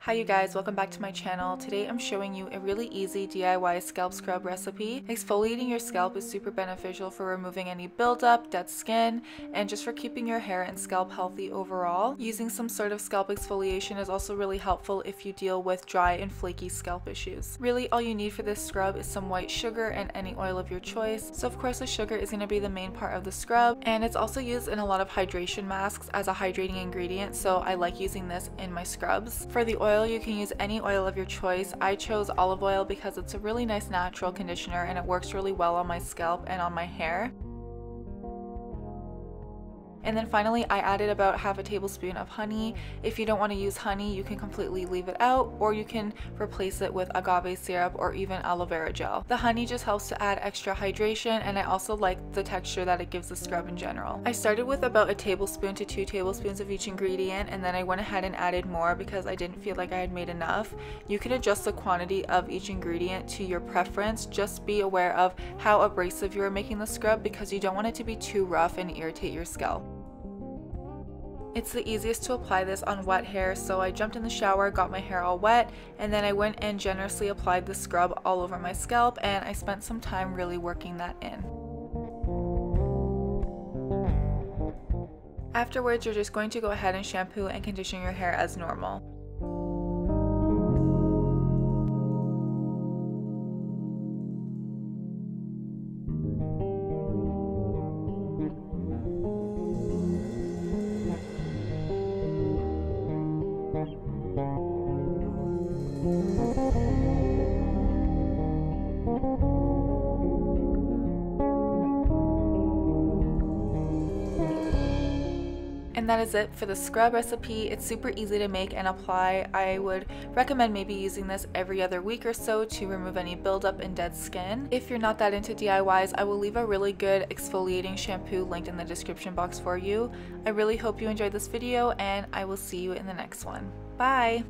Hi you guys, welcome back to my channel. Today I'm showing you a really easy DIY scalp scrub recipe. Exfoliating your scalp is super beneficial for removing any buildup, dead skin, and just for keeping your hair and scalp healthy overall. Using some sort of scalp exfoliation is also really helpful if you deal with dry and flaky scalp issues. Really, all you need for this scrub is some white sugar and any oil of your choice. So of course the sugar is going to be the main part of the scrub, and it's also used in a lot of hydration masks as a hydrating ingredient, so I like using this in my scrubs. For the oil, you can use any oil of your choice. I chose olive oil because it's a really nice natural conditioner and it works really well on my scalp and on my hair. And then finally, I added about half a tablespoon of honey. If you don't want to use honey, you can completely leave it out, or you can replace it with agave syrup or even aloe vera gel. The honey just helps to add extra hydration, and I also like the texture that it gives the scrub in general. I started with about a tablespoon to 2 tablespoons of each ingredient, and then I went ahead and added more because I didn't feel like I had made enough. You can adjust the quantity of each ingredient to your preference. Just be aware of how abrasive you are making the scrub because you don't want it to be too rough and irritate your scalp. It's the easiest to apply this on wet hair, so I jumped in the shower, got my hair all wet, and then I went and generously applied the scrub all over my scalp, and I spent some time really working that in. Afterwards, you're just going to go ahead and shampoo and condition your hair as normal. And that is it for the scrub recipe. It's super easy to make and apply. I would recommend maybe using this every other week or so to remove any buildup and dead skin. If you're not that into DIYs, I will leave a really good exfoliating shampoo linked in the description box for you. I really hope you enjoyed this video, and I will see you in the next one. Bye!